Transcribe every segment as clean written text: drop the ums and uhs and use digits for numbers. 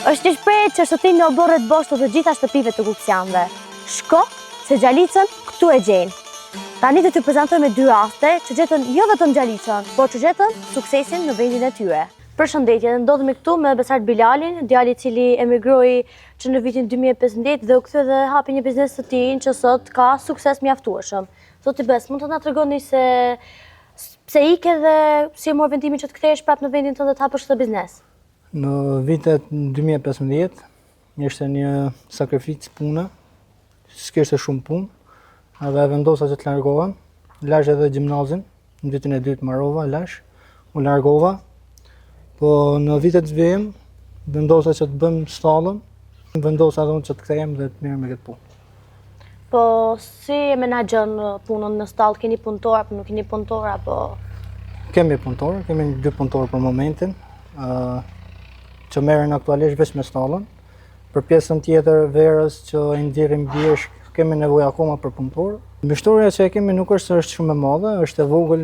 Është një shprehje që shëtin në oborret boshtë të gjitha shtëpive të Kuksianëve. Shko, se Gjalicën këtu e gjenë. Tani të t'ju prezantoj me 2 raste që gjetën jo vetëm Gjalicën, por që gjetën suksesin në vendin e tyre. Përshëndetje, ndodhemi këtu me Besart Bilalin, djali i cili emigroi që në vitin 2015 dhe u kthye dhe hapi një biznes të tij që sot ka sukses mjaftueshëm. Zoti Bes, mund të na tregoni se pse ike dhe si e mor vendimin që të kthehesh prapë në vendin tënd dhe të hapësh këtë biznes? Në vitet 2015 ishte një sakrificë pune, s'kishte shumë punë, edhe vendosa që të largohem, lash edhe gjimnazin, në vitin e dytë mbarova, lash, u largova. Po në vitet vijim, vendosa që të bëjmë stallën, vendosa edhe unë që të kthehem dhe të merrem me këtë punë. Po si e menaxhon punën në stallë? Keni punëtor apo nuk keni punëtor apo? Kemi punëtor, kemi 2 punëtor për momentin, që merren aktualisht vetëm me stallën. Për pjesën tjetër verës që i ndjerrim biesh, kemi nevojë akoma për punëtor. Mbështorja që e kemi nuk është se është shumë e madhe, është e vogël,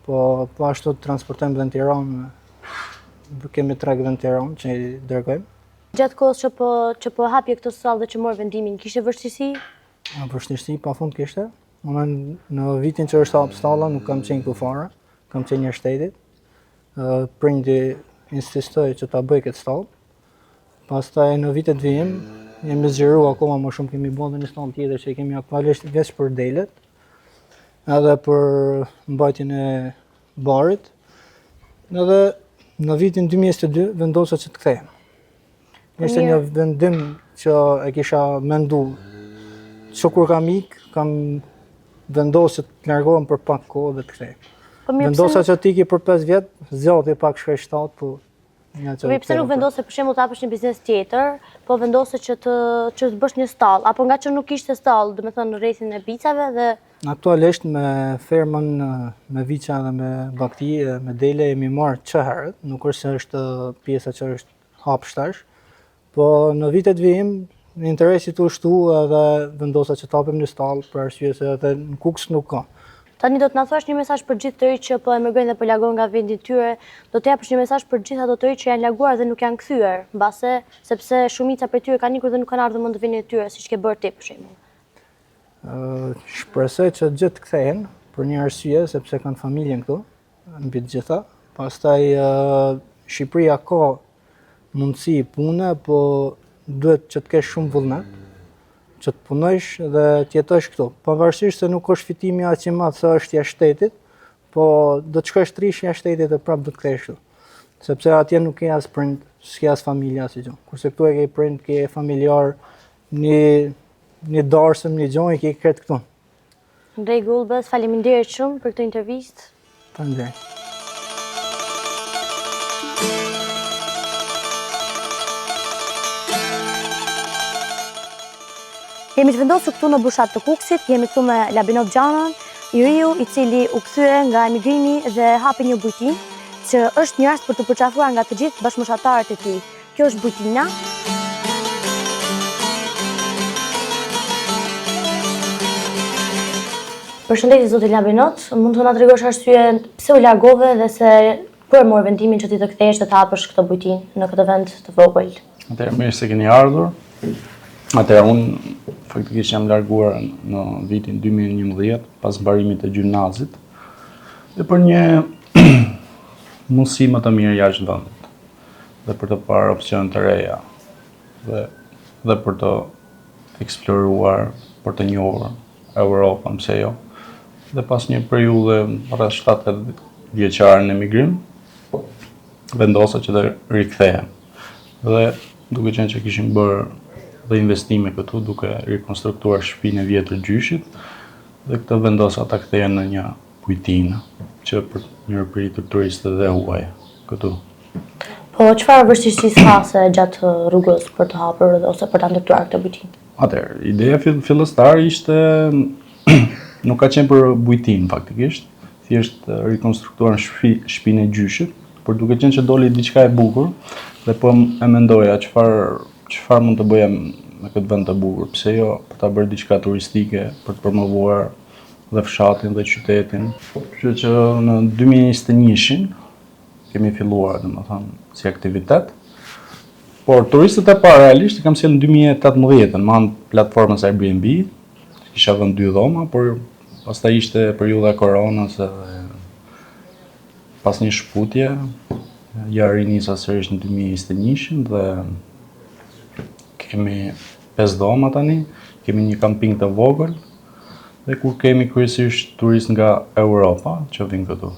po ashtu transportojmë dhe në Tiranë. Kemi 3 vend në Tiranë që i dërgojmë. Gjatë kohës që po hapje këtë stallë dhe që mor vendimin, kishte vështirësi? Vështirësi pafund kishte. Unë në vitin që është hap stalla nuk kam qenë këtu fare, kam qenë një shtetit. Prindi insistoi që ta bëj këtë stallë. Pastaj në vitet vijim jemi zgjeruar akoma më shumë, kemi bërë një stallë tjetër që kemi aktualisht veç për delet, edhe për mbajtjen e barit. Edhe në vitin 2022 vendosa që të kthehem. Ishte një vendim që e kisha menduar. Që kur kam kam vendosur që të largohem për pak kohë dhe të kthehem. Vendosa që të iki për 5 vjet, zgjati pak shkoj 7, po pse nuk vendose për shembull të hapësh një biznes tjetër, po vendose që të bësh një stallë, apo nga që nuk ishte stallë, do të thënë rrethin e bicave dhe aktualisht me fermën me viça dhe me bakti dhe me dele jemi marrë që herët, nuk është se është pjesa që është hapshtash, po në vitet vijim interesit u shtu edhe vendosa që të hapim një stallë për arsye se edhe në Kuks nuk ka. Tani do të na thuash një mesazh për gjithë të rinjt që po emigrojnë dhe po largohen nga vendi i tyre, do të japësh një mesazh për gjithë ato të rinj që janë larguar dhe nuk janë kthyer, mbase sepse shumica prej tyre kanë ikur dhe nuk kanë ardhur më në vendin e tyre, siç ke bërë ti për shembull. Shpresoj që gjithë të kthehen për një arsye sepse kanë familjen këtu, mbi të gjitha. Pastaj Shqipëria ka mundësi pune, po duhet që të kesh shumë vullnet, që të punojsh dhe të jetosh këtu. Pavarësisht se nuk është fitimi aq i madh sa është jashtë shtetit, po do të shkosh trish jashtë shtetit dhe prapë do të kthehesh këtu. Sepse atje nuk ke as prind, s'ke as familja asgjë gjë. Kurse këtu e ke prind, ke familjar, një darsëm, një gjë e ke këtë këtu. Në rregull, Bes, faleminderit shumë për këtë intervistë. Faleminderit. Jemi të vendosur këtu në Bushat të Kuksit, jemi këtu me Labinot Gjanën, i riu i cili u kthye nga emigrimi dhe hapi një bujtinë, që është një rast për të përqafuar nga të gjithë bashkëmoshatarët e tij. Kjo është bujtina. Përshëndetje zoti Labinot, mund të na tregosh arsyeën pse u largove dhe se ku e mor vendimin që ti të kthehesh dhe të hapësh këtë bujtinë në këtë vend të vogël? Atëherë mirë se keni ardhur. Atëherë unë faktikisht jam larguar në vitin 2011 pas mbarimit të gjimnazit dhe për një mundësi më të mirë jashtë vendit dhe për të parë opsione të reja dhe për të eksploruar, për të njohur Europën, pse jo. Dhe pas një periudhe rreth 7 vjeçare në emigrim, vendosa që të rikthehem. Dhe duke qenë që kishim bërë dhe investime këtu duke rekonstruktuar shtëpinë e vjetër gjyshit dhe këtë vendosa ta ktheja në një bujtinë që për një rritur turistët dhe huaj këtu. Po çfarë vështirësi ka se gjatë rrugës për të hapur ose për ta ndërtuar këtë bujtinë? Atëherë, ideja fillestare ishte nuk ka qenë për bujtinë faktikisht, thjesht rekonstruktuar shtëpinë e gjyshit, por duke qenë që doli diçka e bukur dhe po e mendoja çfarë mund të bëja me këtë vend të bukur, pse jo për ta bërë diçka turistike, për të promovuar dhe fshatin dhe qytetin. Kështu që në 2021 kemi filluar, domethënë, si aktivitet, Por turistët e parë realisht i kam sjellë në 2018 me anë platformës Airbnb. Kisha vënë 2 dhoma, por pastaj ishte periudha e koronës edhe pas një shkputje ja rinisa sërish në 2021 dhe kemi 5 dhoma tani, kemi një kamping të vogël dhe kur kemi kryesisht turist nga Europa që vinë këtu.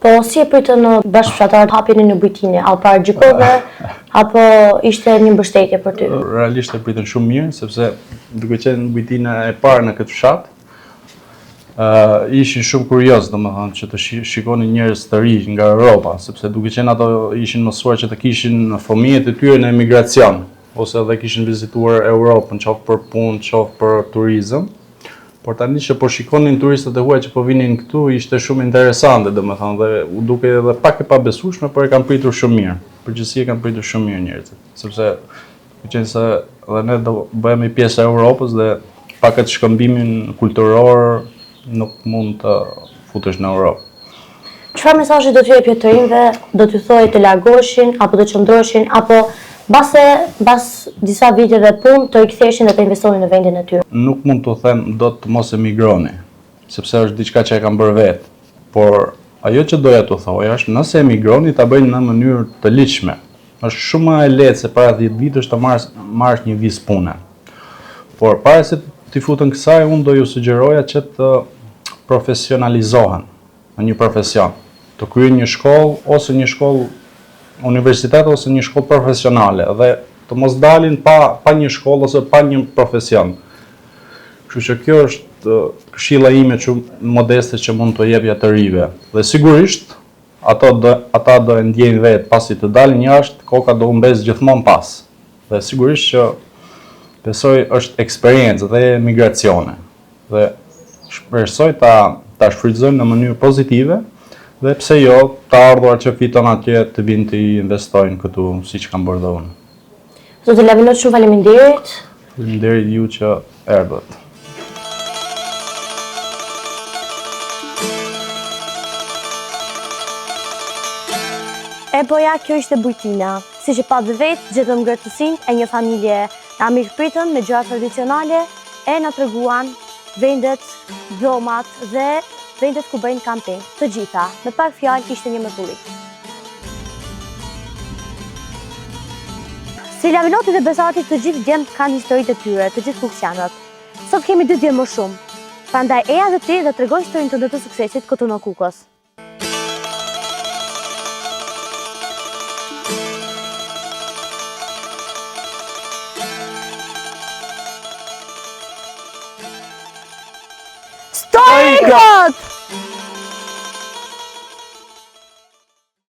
Po si e pritën bashkëfshatarët hapjen në Bujtinë? Apo paraqgjikove apo ishte një mbështetje për ty? Realisht e pritën shumë mirë, sepse duke qenë Bujtina e parë në këtë fshat, ishin shumë kurioz, domethënë, që të shikonin njerëz të rinj nga Europa, sepse duke qenë ato ishin mësuar që të kishin fëmijët e tyre në emigracion, ose edhe kishin vizituar Europën, qoftë për punë, qoftë për turizëm. Por tani që po shikonin turistët e huaj që po vinin këtu, ishte shumë interesante, domethënë, dhe u duke edhe pak e pabesueshme, por e kanë pritur shumë mirë. Përgjithësi e kanë pritur shumë mirë njerëzit, sepse qenë se edhe ne do bëhemi pjesë e Europës dhe pa këtë shkëmbimin kulturor nuk mund të futesh në Europë. Çfarë mesazhi do t'ju jepje të rinjve, do t'ju thojë të largoheshin apo të qëndroheshin apo bas disa viteve punë të riktheheshin dhe të investonin në vendin e tyre? Nuk mund të them do të mos emigroni, sepse është diçka që e kam bërë vetë, por ajo që doja të thoja është nëse emigroni ta bëjnë në mënyrë të ligjshme. Është shumë më e lehtë se para 10 vitësh të marrësh një vizë pune. Por para se t'i futën kësaj, unë do ju sugjeroja që të profesionalizohen në një profesion, të kryejnë një shkollë ose një shkollë universitet ose një shkollë profesionale dhe të mos dalin pa një shkollë ose pa një profesion. Kështu që kjo është këshilla ime modeste që mund të jepja të rive. Dhe sigurisht ata do e ndjejnë vetë pasi të dalin jashtë, koka do humbes gjithmonë pas. Dhe sigurisht që besoj është eksperiencë dhe migracione. Dhe shpresoj ta shfrytëzojnë në mënyrë pozitive. Dhe pse jo, të ardhuar që fiton atje të vinë të investojnë këtu, siç kam bërë dhe unë. Zotë Lavinot, shumë faleminderit. Faleminderit ju që erdhët. Boja, kjo ishte Bujtina. Si që pa dhe vetë, gjetëm ngrëtësinë e një familje na mirëpritën me gjëra tradicionale e na treguan vendet, dhomat dhe vendet ku bëjnë kamping. Të gjitha, me pak fjalë ishte një mrekulli. Si Lavinotit dhe Besatit, të gjithë djemtë kanë historitë e tyre, të gjithë kuksianët. Sot kemi 2 djemë më shumë. Prandaj eja dhe ti dhe tregoj historinë tënde të suksesit këtu në Kukës. Storikët!